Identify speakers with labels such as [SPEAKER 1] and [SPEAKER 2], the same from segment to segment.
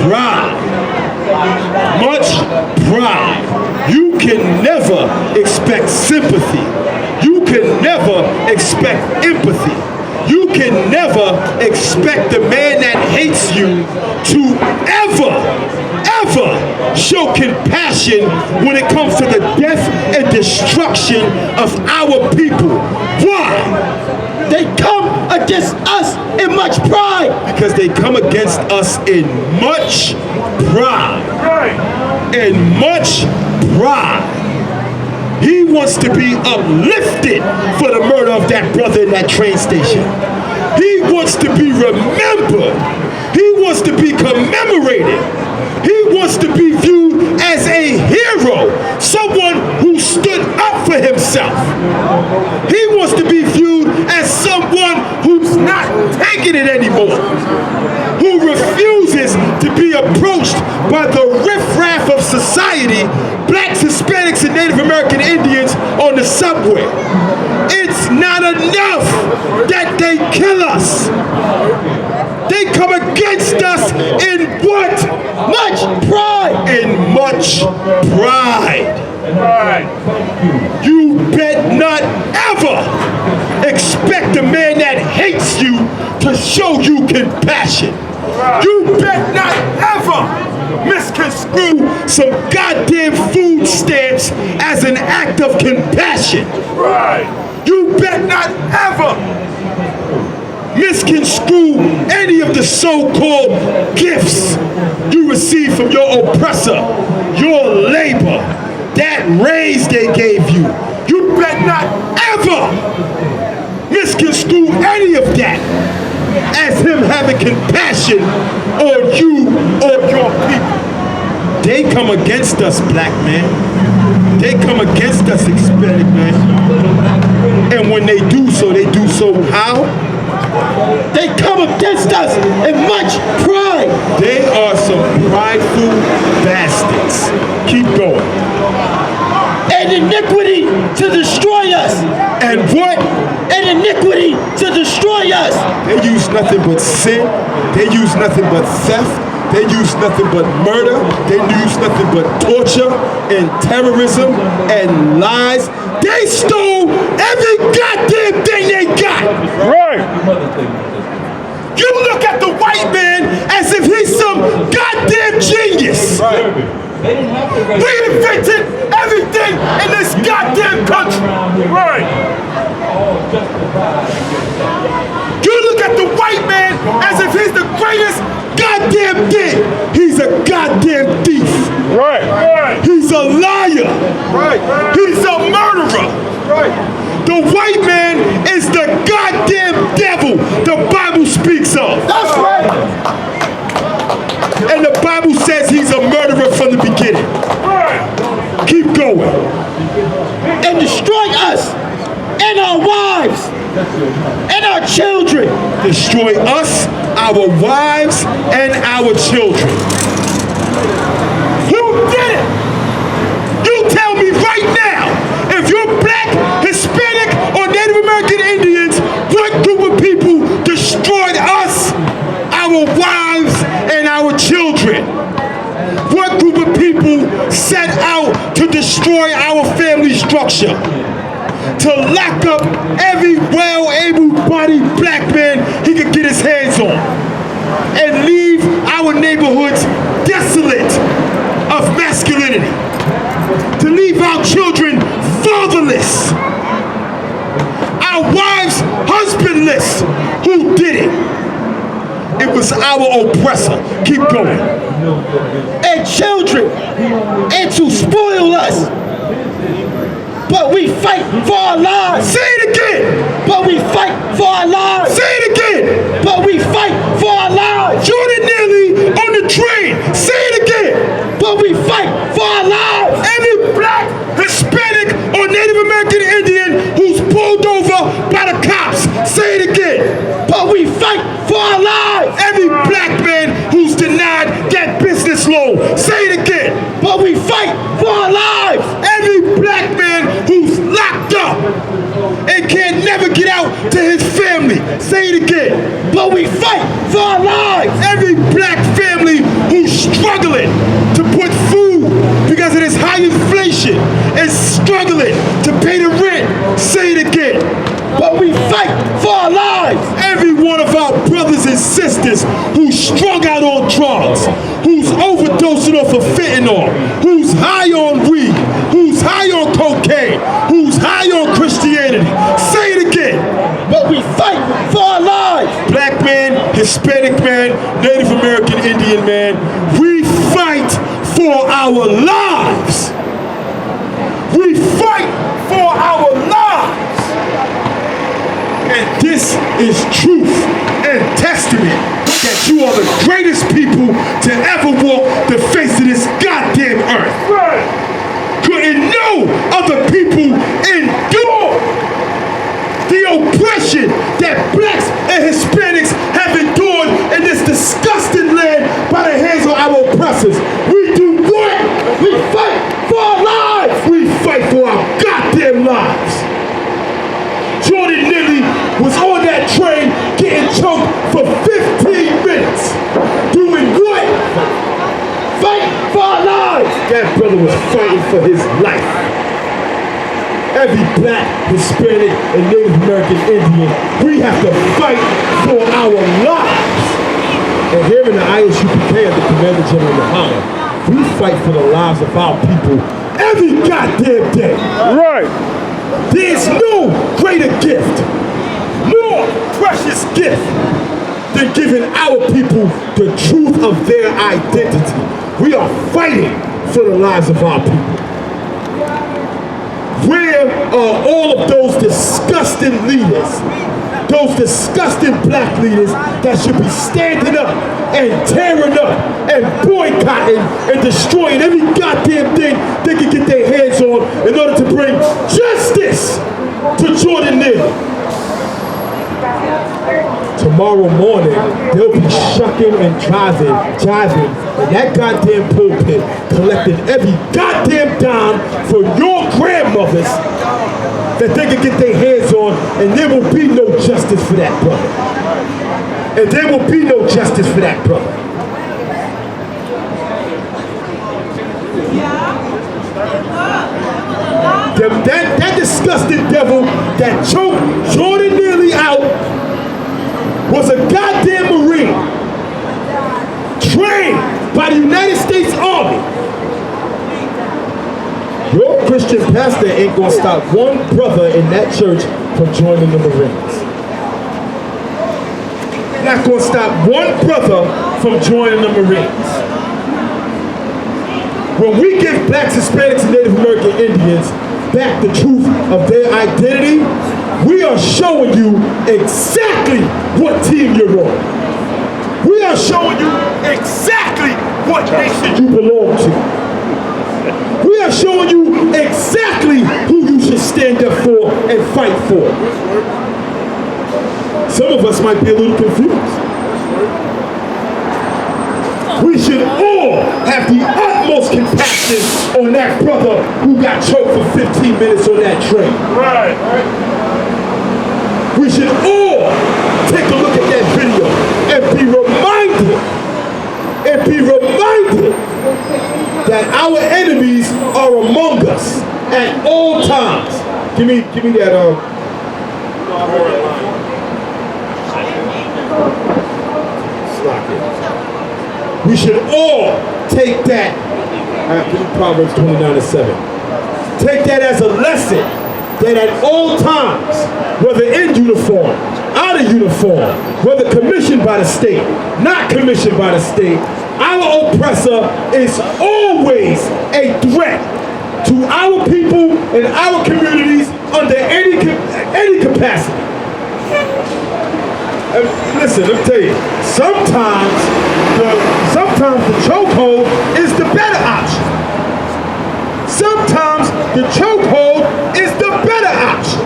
[SPEAKER 1] pride. Much pride. You can never expect sympathy. You can never expect empathy. You can never expect the man that hates you to ever show compassion when it comes to the death and destruction of our people. Why?
[SPEAKER 2] They come against us in much pride.
[SPEAKER 1] Because they come against us in much pride. In much pride. He wants to be uplifted for the murder of that brother in that train station. He wants to be remembered. He wants to be commemorated. He wants to be viewed as a hero, someone who stood up for himself. He wants to be viewed as someone who's not taking it anymore, who refuses to be approached by the riffraff of society, blacks, Hispanics, and Native American Indians on the subway. It's not enough that they kill us. They come against us in what?
[SPEAKER 2] Much pride.
[SPEAKER 1] In much pride. You bet not ever expect a man that hates you to show you compassion. You bet not ever misconstrue some goddamn food stamps as an act of compassion. You bet not ever misconstrue any of the so-called gifts you receive from your oppressor, your labor, that raise they gave you. You bet not ever misconstrue any of that as him having compassion on you or your people. They come against us, black man. They come against us, Hispanic man. And when they do so how?
[SPEAKER 2] They come against us in much pride.
[SPEAKER 1] They are some prideful bastards. Keep going.
[SPEAKER 2] And iniquity to destroy us.
[SPEAKER 1] And what?
[SPEAKER 2] And iniquity to destroy us.
[SPEAKER 1] They use nothing but sin. They use nothing but theft. They use nothing but murder. They use nothing but torture and terrorism and lies. They stole every goddamn thing they got.
[SPEAKER 3] Right.
[SPEAKER 1] You look at the white man as if he's some goddamn genius. We invented everything in this goddamn country.
[SPEAKER 3] Right.
[SPEAKER 1] You look at the white man as if he's the greatest goddamn thing. He's a goddamn thief.
[SPEAKER 3] Right.
[SPEAKER 1] He's a liar.
[SPEAKER 3] Right.
[SPEAKER 1] He's a murderer.
[SPEAKER 3] Right.
[SPEAKER 1] The white man is the goddamn devil the Bible speaks of.
[SPEAKER 2] That's right.
[SPEAKER 1] And the Bible says he's a murderer from the beginning.
[SPEAKER 3] Right.
[SPEAKER 1] Keep going.
[SPEAKER 2] And destroy us and our wives and our children.
[SPEAKER 1] Destroy us, our wives, and our children. Who did it? You tell me right now, if you're black, Hispanic, or Native American Indians, what group of people destroyed us, our wives, and our children? What group of people set out to destroy our family structure? To lock up every well-able-bodied black man he could get his hands on and leave our neighborhoods desolate of masculinity, to leave our children fatherless, our wives husbandless. Who did it? It was our oppressor. Keep going.
[SPEAKER 2] And children, and to spoil us. But we fight for our lives.
[SPEAKER 1] Say it again.
[SPEAKER 2] But we fight for our lives.
[SPEAKER 1] Say it again.
[SPEAKER 2] But we fight for our lives.
[SPEAKER 1] Jordan Neely on the train. Say it again.
[SPEAKER 2] But we fight for our lives.
[SPEAKER 1] Every black, Hispanic, or Native American Indian who's pulled over by the cops. Say it again.
[SPEAKER 2] But we fight for our lives.
[SPEAKER 1] Every black man who's denied that business loan. Say it again.
[SPEAKER 2] But we fight for our lives.
[SPEAKER 1] Every black man who's locked up and can never get out to his family. Say it again.
[SPEAKER 2] But we fight for our lives.
[SPEAKER 1] Every strung out on drugs, who's overdosing off of fentanyl, who's high on weed, who's high on cocaine, who's high on Christianity. Say it again.
[SPEAKER 2] But we fight for our lives.
[SPEAKER 1] Black man, Hispanic man, Native American Indian man, we fight for our lives. We fight for our lives. And this is truth and testament that you are the greatest people to ever walk the face of this goddamn earth. Couldn't no other people endure the oppression that blacks and Hispanics have endured in this disgusting land by the hands of our oppressors. We do what?
[SPEAKER 2] We fight for our lives.
[SPEAKER 1] We fight for our goddamn lives. Jordan Lilly was on that train getting choked for 15 minutes. Doing what?
[SPEAKER 2] Fight for our lives.
[SPEAKER 1] That brother was fighting for his life. Every black, Hispanic, and Native American Indian, we have to fight for our lives. And here in the ISUPK of the Commander General Muhammad, we fight for the lives of our people every goddamn day.
[SPEAKER 3] Right.
[SPEAKER 1] There's no greater gift, more precious gift than giving our people the truth of their identity. We are fighting for the lives of our people. Where are all of those disgusting leaders, those disgusting black leaders that should be standing up and tearing up and boycotting and destroying every goddamn thing they can get their hands on in order to bring justice to Jordan Lilly? Tomorrow morning, they'll be shucking and jiving in that goddamn pulpit, collecting every goddamn dime for your grandmothers that they can get their hands on, and there will be no justice for that brother. And there will be no justice for that brother. That disgusting devil that choked Jordan Lilly out was a goddamn Marine trained by the United States Army. Your Christian pastor ain't gonna stop one brother in that church from joining the Marines. Not gonna stop one brother from joining the Marines. When we give blacks, Hispanics, and Native American Indians back the truth of their identity, we are showing you exactly what team you're on. We are showing you exactly what nation you belong to. We are showing you exactly who you should stand up for and fight for. Some of us might be a little confused. We should all have the utmost compassion on that brother who got choked for 15 minutes on that train.
[SPEAKER 3] Right.
[SPEAKER 1] We should all take a look at that video and be reminded that our enemies are among us at all times. Give me that Slack it. We should all take that. Give me Proverbs 29:7. Take that as a lesson that at all times, whether in uniform, out of uniform, whether commissioned by the state, not commissioned by the state, our oppressor is always a threat to our people and our communities under any capacity. And listen, let me tell you, sometimes the chokehold is the better option. Sometimes the chokehold is the better option.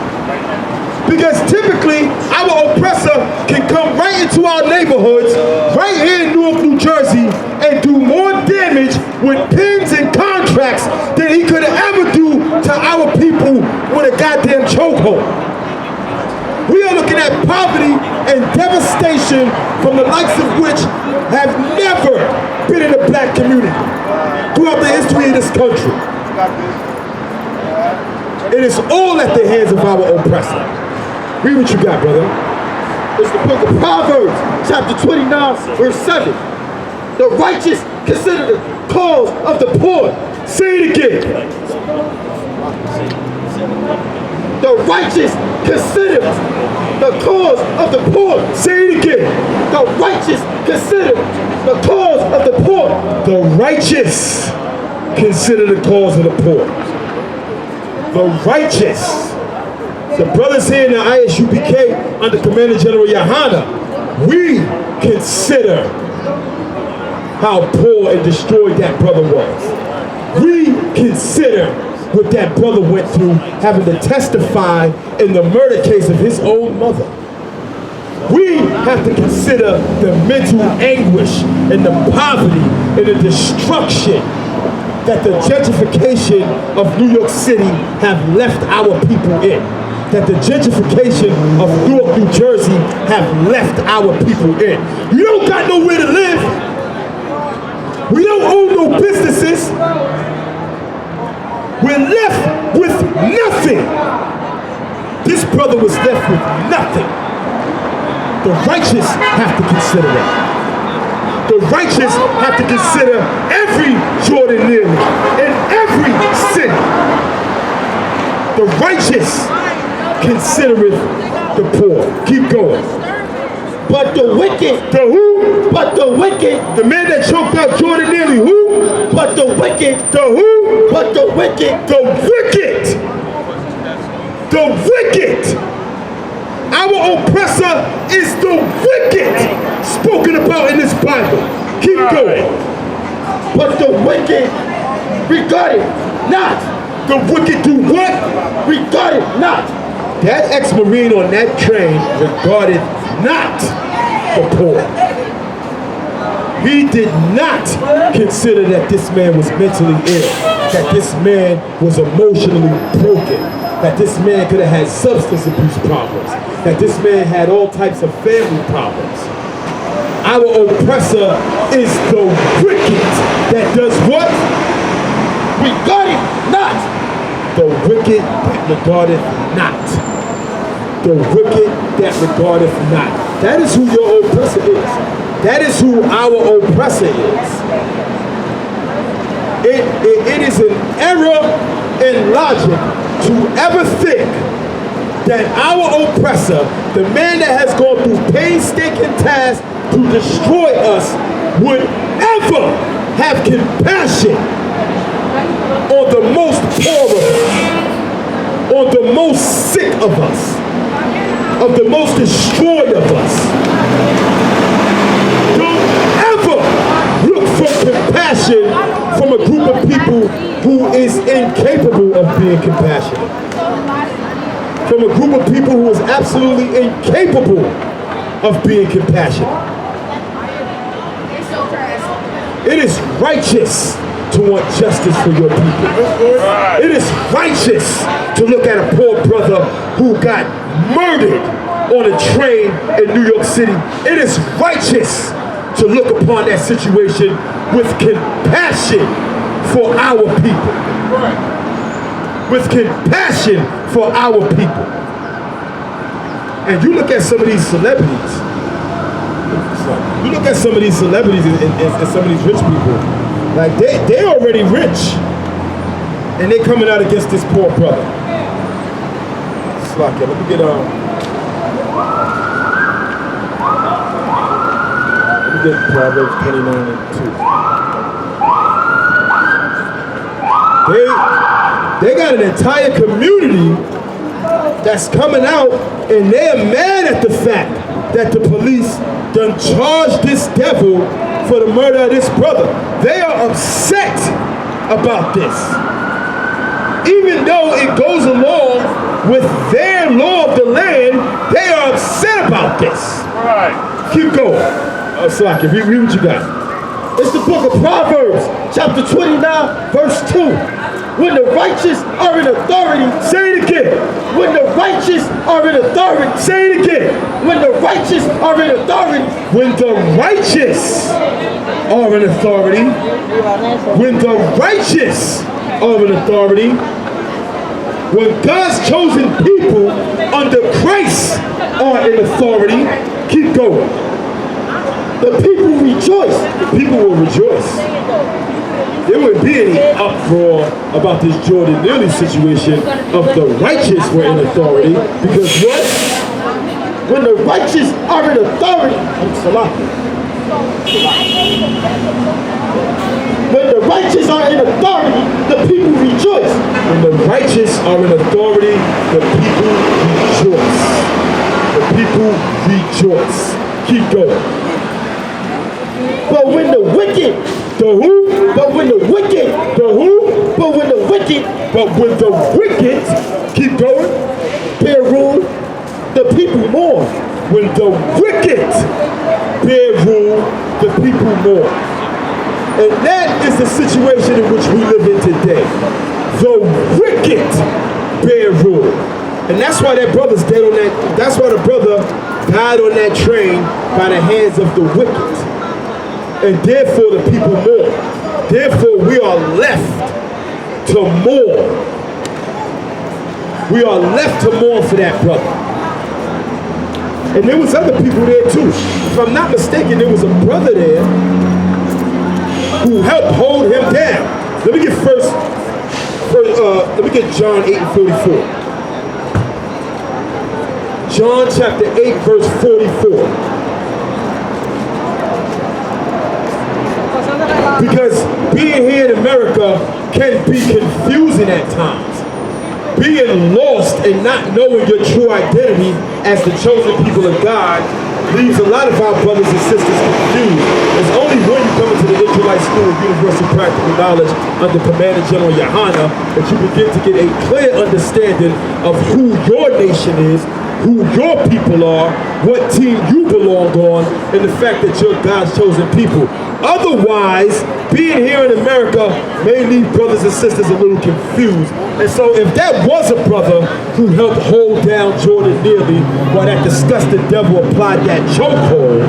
[SPEAKER 1] Because typically, our oppressor can come right into our neighborhoods, right here in Newark, New Jersey, and do more damage with pins and contracts than he could ever do to our people with a goddamn chokehold. We are looking at poverty and devastation from the likes of which have never been in the black community throughout the history of this country. It is all at the hands of our oppressor. Read what you got, brother.
[SPEAKER 2] It's the book of Proverbs, chapter 29, verse 7. The righteous consider the cause of the poor.
[SPEAKER 1] Say it again.
[SPEAKER 2] The righteous consider the cause of the poor.
[SPEAKER 1] Say it again.
[SPEAKER 2] The righteous consider the cause of the poor.
[SPEAKER 1] The righteous consider the cause of the poor. The righteous. The brothers here in the ISUPK under Commander General Yahana, we consider how poor and destroyed that brother was. We consider what that brother went through having to testify in the murder case of his own mother. We have to consider the mental anguish and the poverty and the destruction that the gentrification of New York City have left our people in. That the gentrification of Newark, New Jersey have left our people in. You don't got nowhere to live. We don't own no businesses. We're left with nothing. This brother was left with nothing. The righteous have to consider that. The righteous have to consider every Jordan near me and every city. The righteous considereth the poor. Keep going.
[SPEAKER 2] But the wicked,
[SPEAKER 1] The who?
[SPEAKER 2] but the wicked,
[SPEAKER 1] The man that choked out Jordan Neely, who?
[SPEAKER 2] but the wicked,
[SPEAKER 1] The who?
[SPEAKER 2] but the wicked,
[SPEAKER 1] The wicked. The wicked. Our oppressor is the wicked spoken about in this Bible. Keep going.
[SPEAKER 2] but the wicked regarded not,
[SPEAKER 1] The wicked do what?
[SPEAKER 2] regarded not.
[SPEAKER 1] That ex-Marine on that train regarded not the poor. He did not consider that this man was mentally ill, that this man was emotionally broken, that this man could have had substance abuse problems, that this man had all types of family problems. Our oppressor is the wicked that does what?
[SPEAKER 2] Regarded not.
[SPEAKER 1] The wicked that regardeth not. The wicked that regardeth not. That is who your oppressor is. That is who our oppressor is. It is an error in logic to ever think that our oppressor, the man that has gone through painstaking tasks to destroy us, would ever have compassion on the most poor of us, on the most sick of us, of the most destroyed of us. Don't ever look for compassion from a group of people who is incapable of being compassionate. From a group of people who is absolutely incapable of being compassionate. It is righteous to want justice for your people. It is righteous to look at a poor brother who got murdered on a train in New York City. It is righteous to look upon that situation with compassion for our people. With compassion for our people. And you look at some of these celebrities. You look at some of these celebrities and some of these rich people. Like they already rich, and they coming out against this poor brother. Slack it. Let me get Proverbs 29 and 2. They got an entire community that's coming out, and they're mad at the fact that the police done charged this devil for the murder of this brother. They are upset about this. Even though it goes along with their law of the land, they are upset about this.
[SPEAKER 3] Right.
[SPEAKER 1] Keep going. Oh, Slacky, read what you got.
[SPEAKER 2] It's the book of Proverbs, chapter 29, verse 2. When the righteous are in authority,
[SPEAKER 1] Say it again.
[SPEAKER 2] when the righteous are in authority,
[SPEAKER 1] Say it again.
[SPEAKER 2] when the righteous are in authority,
[SPEAKER 1] When the righteous are in authority, when the righteous are in authority, When God's chosen people under Christ are in authority, keep going.
[SPEAKER 2] The people rejoice.
[SPEAKER 1] The people will rejoice. There wouldn't be any uproar about this Jordan Neely situation if the righteous were in authority. Because what?
[SPEAKER 2] When the righteous are in authority, when the righteous are in authority, the people rejoice.
[SPEAKER 1] When the righteous are in authority, the people rejoice. The people rejoice. Keep going.
[SPEAKER 2] But when the wicked,
[SPEAKER 1] The who?
[SPEAKER 2] but when the wicked,
[SPEAKER 1] The who?
[SPEAKER 2] but when the wicked
[SPEAKER 1] But when the wicked, keep going.
[SPEAKER 2] bear rule, the people mourn.
[SPEAKER 1] When the wicked bear rule, the people mourn. And that is the situation in which we live in today. The wicked bear rule. And that's why that brother's dead on that, that's why the brother died on that train by the hands of the wicked. And therefore the people mourn. Therefore we are left to mourn. We are left to mourn for that brother. And there was other people there too. If I'm not mistaken, there was a brother there who helped hold him down. Let me get let me get John 8:44. John chapter 8, verse 44. Because being here in America can be confusing at times. Being lost and not knowing your true identity as the chosen people of God leaves a lot of our brothers and sisters confused. It's only when you come into the Israelite School of Universal Practical Knowledge under Commander General Yohana that you begin to get a clear understanding of who your nation is, who your people are, what team you belong on, and the fact that you're God's chosen people. Otherwise, being here in America may leave brothers and sisters a little confused. And so if that was a brother who helped hold down Jordan Neely while that disgusting devil applied that chokehold,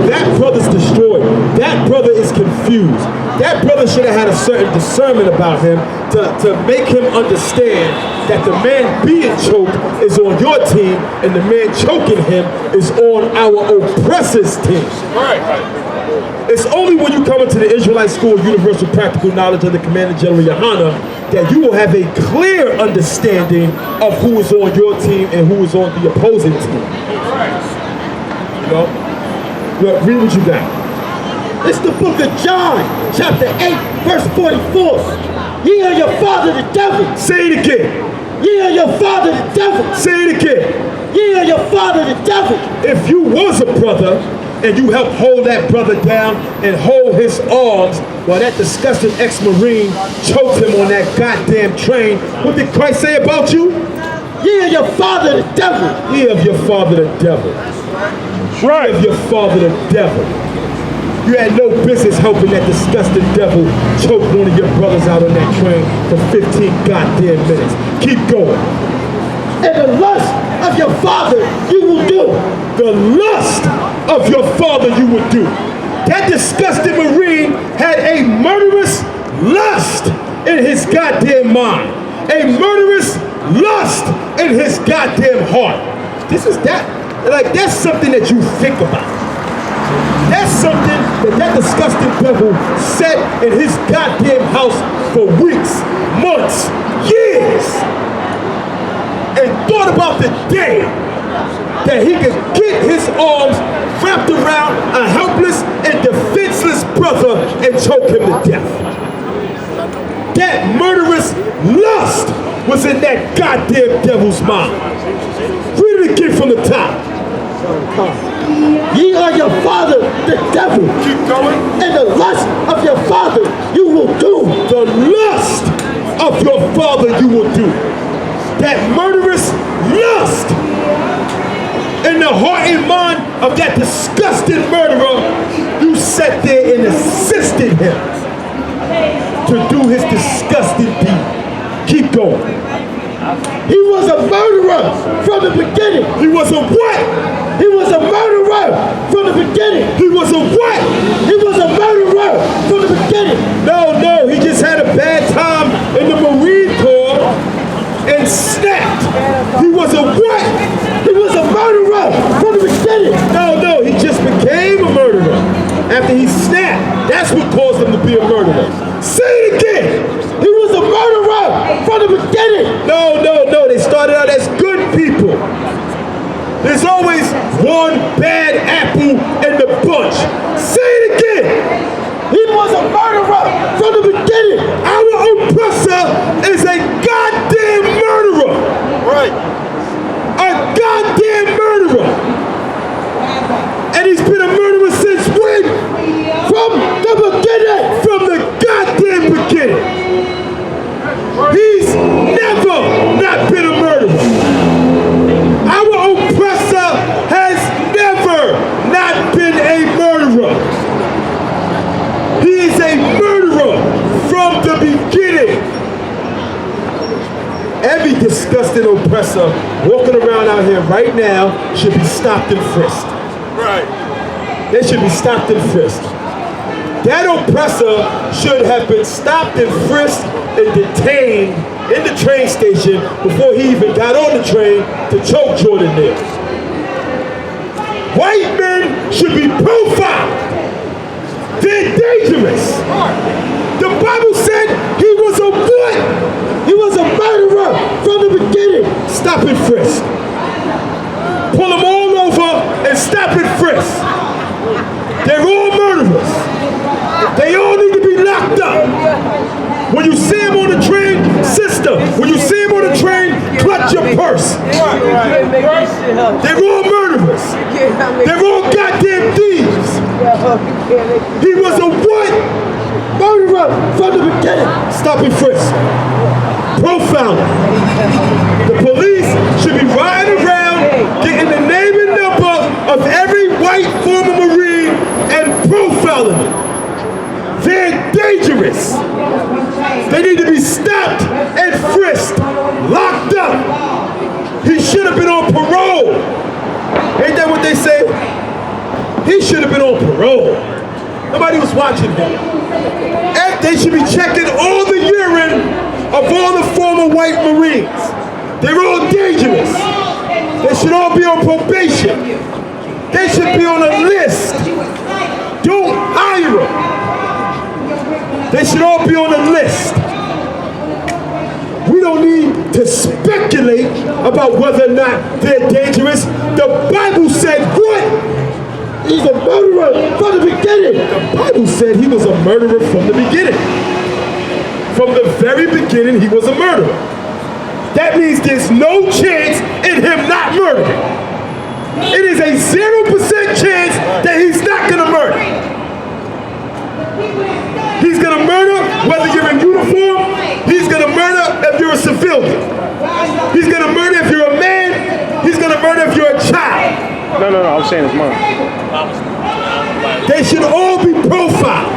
[SPEAKER 1] that brother's destroyed. That brother is confused. That brother should have had a certain discernment about him to make him understand that the man being choked is on your team and the man choking him is on our oppressor's team. It's only when you come into the Israelite School of Universal Practical Knowledge under Commander General Yohana that you will have a clear understanding of who is on your team and who is on the opposing team. You know? Look, read what you got.
[SPEAKER 2] It's the book of John, chapter 8, verse 44. Ye are your father the devil.
[SPEAKER 1] Say it again.
[SPEAKER 2] Ye are your father the devil.
[SPEAKER 1] Say it again.
[SPEAKER 2] Ye are your father the devil.
[SPEAKER 1] If you was a brother and you helped hold that brother down and hold his arms while that disgusting ex-Marine choked him on that goddamn train, what did Christ say about you?
[SPEAKER 2] Ye are your father the devil.
[SPEAKER 1] Ye of your father the devil. Ye of your father the devil. You had no business helping that disgusting devil choke one of your brothers out on that train for 15 goddamn minutes. Keep going.
[SPEAKER 2] And the lust of your father you will do.
[SPEAKER 1] The lust of your father you would do. That disgusting Marine had a murderous lust in his goddamn mind. A murderous lust in his goddamn heart. This is that, like, that's something that you think about. That's something that disgusting devil set in his goddamn house for weeks, months, years. And thought about the day that he could get his arms wrapped around a helpless and defenseless brother and choke him to death. That murderous lust was in that goddamn devil's mind. Read it again from the top.
[SPEAKER 2] Ye are your father the devil.
[SPEAKER 1] Keep going.
[SPEAKER 2] And the lust of your father you will do.
[SPEAKER 1] The lust of your father you will do. That murderous lust in the heart and mind of that disgusting murderer, you sat there and assisted him to do his disgusting deed. Keep going.
[SPEAKER 2] He was a murderer from the beginning.
[SPEAKER 1] He was a what?
[SPEAKER 2] He was a murderer from the beginning.
[SPEAKER 1] He was a what?
[SPEAKER 2] He was a murderer from the beginning.
[SPEAKER 1] No, he just had a bad time in the Marine Corps and
[SPEAKER 2] That's what caused him to be a murderer. Say it again. He was a murderer from the beginning. No. They started out as good people. There's always one bad apple in the bunch. Say it again. He was a murderer from the beginning. Our oppressor is a goddamn murderer. Right. A goddamn murderer. And he's been a murderer since when? From the beginning. From the goddamn beginning. He's never not been a murderer. Our oppressor has never not been a murderer. He is a murderer from the beginning. Every disgusting oppressor walking around out here right now should be stopped and frisked.
[SPEAKER 3] Right.
[SPEAKER 2] They should be stopped and frisked. That oppressor should have been stopped and frisked and detained in the train station before he even got on the train to choke Jordan there. White men should be profiled. They're dangerous. The Bible said he was a what? He was a murderer from the beginning. Stop and frisk. Pull them all over and stop and frisk. They're all murderers. They all need to be locked up. When you see him on the train, sister, when you see him on the train, clutch your purse. They're all murderers. They're all goddamn thieves. He was a what? Murderer from the beginning. Stop and frisk. Profiler. The police should be riding around getting the name and number of every white former Marine and profiling them. They're dangerous. They need to be stopped and frisked, locked up. He should have been on parole. Ain't that what they say? He should have been on parole. Nobody was watching him. And they should be checking all the urine of all the former white Marines. They're all dangerous. They should all be on probation. They should be on a list. Don't hire them. They should all be on a list. We don't need to speculate about whether or not they're dangerous. The Bible said what? He's a murderer from the beginning. The Bible said he was a murderer from the beginning. From the very beginning, he was a murderer. That means there's no chance in him not murdering. It is a 0% chance that he's not going to murder. He's going to murder whether you're in uniform. He's going to murder if you're a civilian. He's going to murder if you're a man. He's going to murder if you're a child.
[SPEAKER 3] No, I'm saying it's mine.
[SPEAKER 2] They should all be profiled.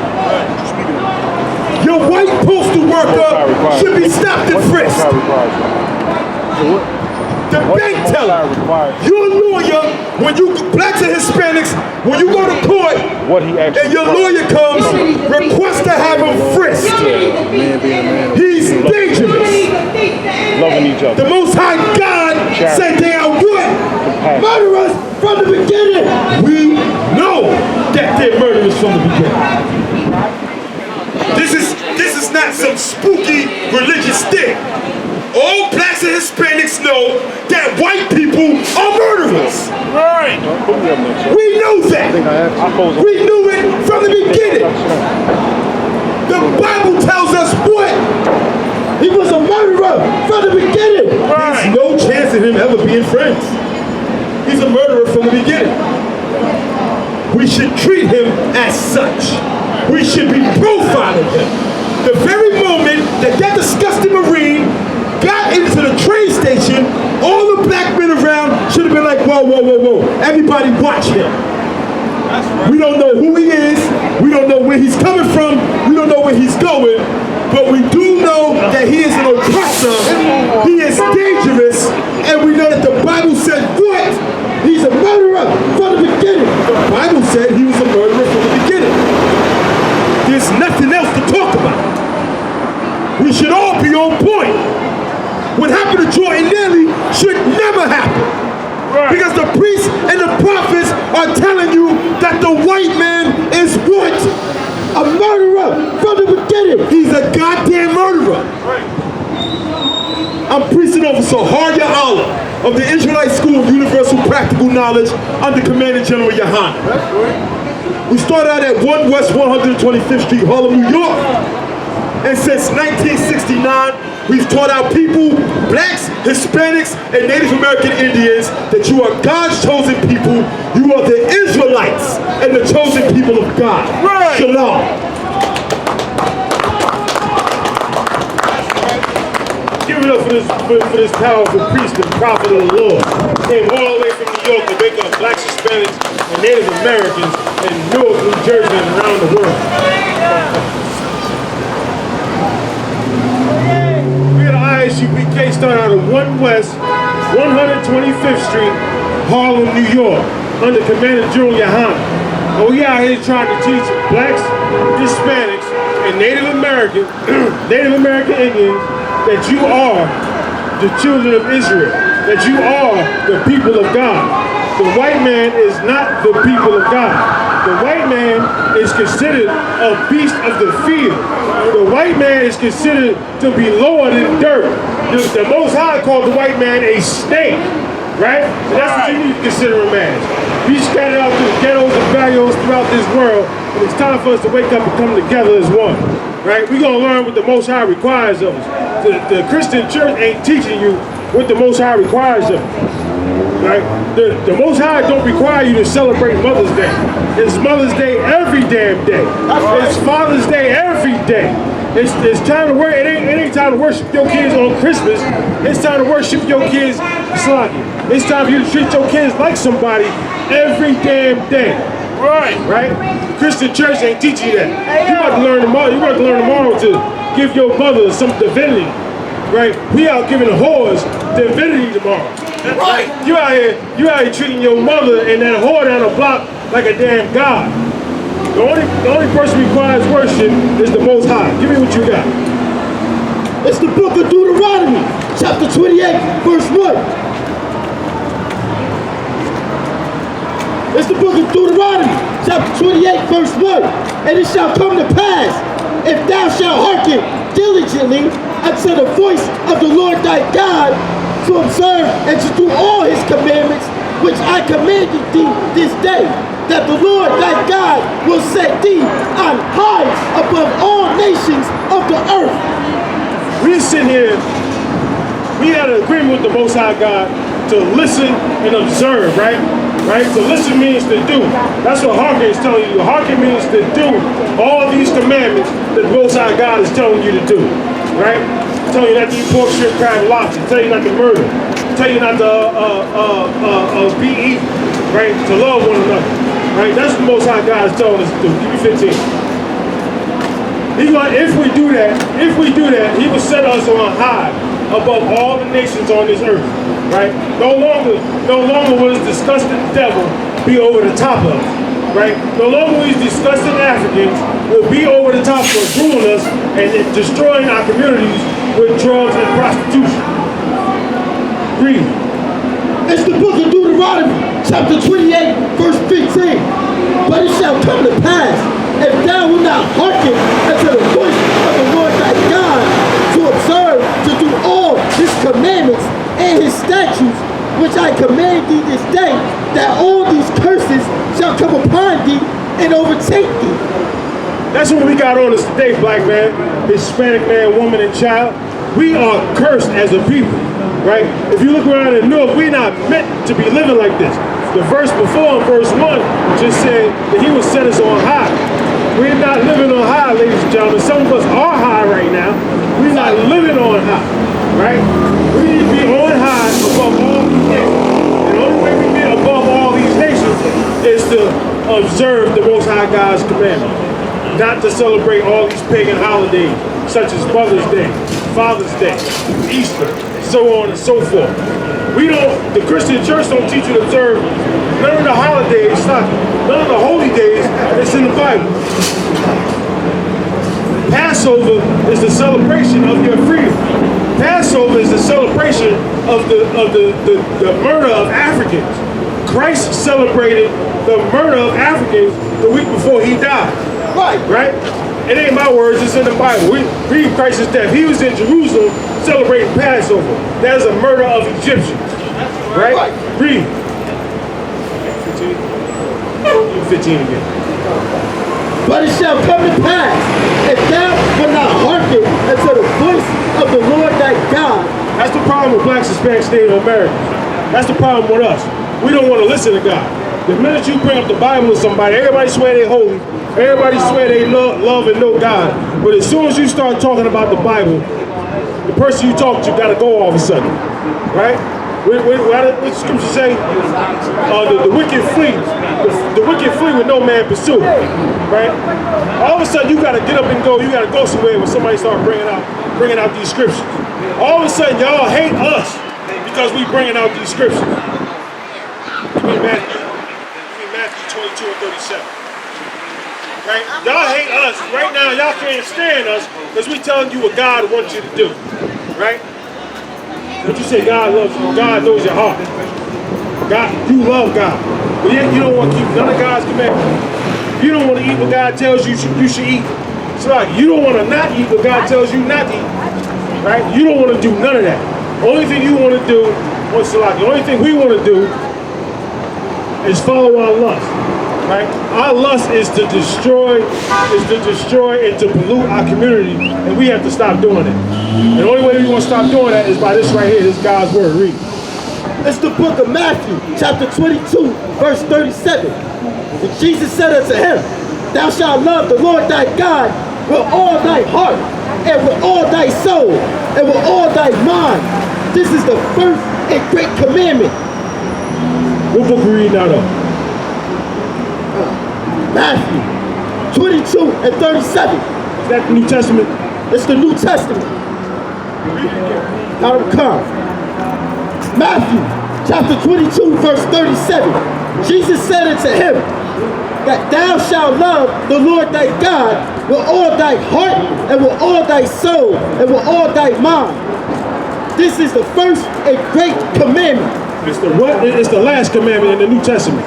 [SPEAKER 2] Your white postal worker should be stopped and frisked. The bank teller, your lawyer, when you, blacks and Hispanics, when you go to court and your lawyer comes, request to have him frisked. He's dangerous.
[SPEAKER 3] Loving each other.
[SPEAKER 2] The Most High God said they are what? Murderers from the beginning. We know that they're murderers from the beginning. This is not some spooky religious thing. All blacks and Hispanics know that white people are murderers.
[SPEAKER 3] Right.
[SPEAKER 2] We know that. We knew it from the beginning. The Bible tells us what? He was a murderer from the beginning. Right. There's no chance of him ever being friends. He's a murderer from the beginning. We should treat him as such. We should be profiling him. The very moment that disgusting Marine got into the train station, all the black men around should have been like, whoa. Everybody watch him. We don't know who he is. We don't know where he's coming from. We don't know where he's going. But we do know that he is an oppressor. He is dangerous. And we know that the Bible said what? He's a murderer from the beginning. The Bible said he was a murderer from the beginning. There's nothing else to talk about. We should all be on point. What happened to Jordan Neely should never happen. Right. Because the priests and the prophets are telling you that the white man is what? a murderer from the beginning.
[SPEAKER 1] He's a goddamn murderer. I'm Priest Officer Harya Allah of the Israelite School of Universal Practical Knowledge under Commander General Yohanan. We started out at 1 West 125th Street, Harlem, New York. And since 1969, we've taught our people, blacks, Hispanics, and Native American Indians, that you are God's chosen people. You are the Israelites and the chosen people of God. Right. Shalom.
[SPEAKER 3] Give it up for this powerful priest and prophet of the Lord. Came all the way from New York to wake up blacks, Hispanics, and Native Americans in Newark, New Jersey, and around the world. We at ISUPK started out at 1 West 125th Street, Harlem, New York, under Commander General Yohanan. And we out here trying to teach blacks, Hispanics, and Native American Indians that you are the children of Israel, that you are the people of God. The white man is not the people of God. The white man is considered a beast of the field. The white man is considered to be lower than dirt. The Most High called the white man a snake, right? So that's what you need to consider him as. We scattered out through the ghettos and barrios throughout this world, and it's time for us to wake up and come together as one, right? We're going to learn what the Most High requires of us. The Christian church ain't teaching you what the Most High requires of you, right? The Most High don't require you to celebrate Mother's Day. It's Mother's Day every damn day. It's Father's Day every day. It's time to work. It ain't time to worship your kids on Christmas. It's time to worship your kids sloppy. It's time for you to treat your kids like somebody every damn day. Right? Christian church ain't teaching you that. You about to learn tomorrow. You about to learn tomorrow to give your mother some divinity. Right? We out giving the whores divinity tomorrow. Right? You out here treating your mother and that whore down the block like a damn god. The only person who requires worship is the Most High. Give me what you got.
[SPEAKER 2] It's the book of Deuteronomy, chapter 28, verse 1. It's the book of Deuteronomy, chapter 28, verse 1. And it shall come to pass, if thou shalt hearken diligently unto the voice of the Lord thy God, to observe and to do all his commandments, which I commanded thee this day, that the Lord thy God will set thee on high above all nations of the earth.
[SPEAKER 3] We sit here, we had an agreement with the Most High God to listen and observe, right? Right? To listen means to do. That's what hearken is telling you. Hearken means to do all these commandments that the Most High God is telling you to do, right? Tell you not to eat pork, shrimp, crab, and lobster. Tell you not to murder. Tell you not to be evil, right? To love one another, right? That's what the Most High God is telling us to do. Give me 15. If we do that, He will set us on high above all the nations on this earth, right? No longer will this disgusting devil be over the top of us, right? No longer will these disgusting Africans will be over the top of us, ruling us and destroying our communities with drugs and prostitution. Read.
[SPEAKER 2] It's the book of Deuteronomy, chapter 28, verse 15. But it shall come to pass, if thou wilt not hearken unto the voice of the Lord thy God, to observe, to do all his commandments and his statutes, which I command thee this day, that all these curses shall come upon thee and overtake thee.
[SPEAKER 3] That's what we got on us today, black man, Hispanic man, woman, and child. We are cursed as a people, right? If you look around and know, we're not meant to be living like this. The verse before, verse 1, just said that he will set us on high. We're not living on high, ladies and gentlemen. Some of us are high right now. We're not living on high, right? We need to be on high above all these nations. And the only way we get above all these nations is to observe the Most High God's commandment. Not to celebrate all these pagan holidays, such as Mother's Day, Father's Day, Easter, so on and so forth. The Christian church don't teach you to observe none of the holidays, none of the holy days that's in the Bible. Passover is the celebration of your freedom. Passover is the celebration of the murder of Africans. Christ celebrated the murder of Africans the week before he died. Right? It ain't my words, it's in the Bible. We read Christ's death. He was in Jerusalem celebrating Passover. That is a murder of Egyptians. Right? Read. 15 again.
[SPEAKER 2] But it shall come to pass, if thou wilt not hearken unto the voice of the Lord thy God.
[SPEAKER 3] That's the problem with blacks, Hispanics, Native Americans. That's the problem with us. We don't want to listen to God. The minute you bring up the Bible to somebody, everybody swear they're holy. Everybody swear they love and know God. But as soon as you start talking about the Bible, the person you talk to got to go all of a sudden. Right? What the scripture say? The wicked flee. The wicked flee with no man pursue. Right? All of a sudden you got to get up and go. You got to go somewhere when somebody start bringing out these scriptures. All of a sudden y'all hate us because we bringing out these scriptures. Give me Matthew 22 and 37. Right? Y'all hate us. Right now y'all can't stand us because we telling you what God wants you to do. Right? But you say God loves you. God knows your heart. God, you love God. But yet you don't want to keep none of God's commandments. You don't want to eat what God tells you you should eat. It's like you don't want to not eat what God tells you not to eat. Right? You don't want to do none of that. The only thing you want to do, the only thing we want to do is follow our lust. Right? Our lust is to destroy and to pollute our community, and we have to stop doing it. And the only way we're going to stop doing that is by this right here, this God's word. Read.
[SPEAKER 2] It's the book of Matthew, chapter 22, verse 37. And Jesus said unto him, thou shalt love the Lord thy God with all thy heart, and with all thy soul, and with all thy mind. This is the first and great commandment.
[SPEAKER 3] What book are we reading out of?
[SPEAKER 2] Matthew 22 and 37.
[SPEAKER 3] Is that the New Testament?
[SPEAKER 2] It's the New Testament. Now come. Matthew chapter 22 verse 37. Jesus said unto him, that thou shalt love the Lord thy God with all thy heart, and with all thy soul, and with all thy mind. This is the first and great commandment.
[SPEAKER 3] It's the what? It's the last commandment in the New Testament.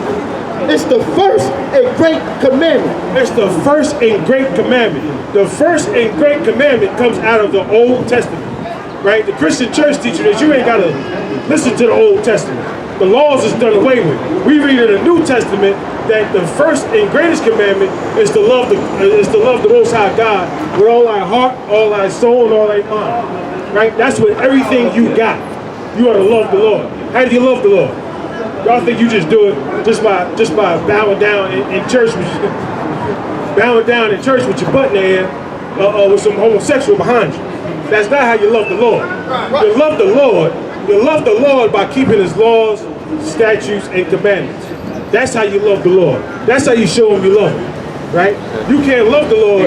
[SPEAKER 2] It's the first and great commandment.
[SPEAKER 3] It's the first and great commandment. The first and great commandment comes out of the Old Testament. Right? The Christian church teaches that you ain't got to listen to the Old Testament. The laws is done away with. We read in the New Testament that the first and greatest commandment is to love the Most High God with all thy heart, all thy soul, and all thy mind. Right? That's with everything you got. You ought to love the Lord. How do you love the Lord? Y'all think you just do it just by bowing down in church with your butt in the air, with some homosexual behind you. That's not how you love the Lord. You love the Lord. You love the Lord by keeping his laws, statutes, and commandments. That's how you love the Lord. That's how you show him you love him. Right? You can't love the Lord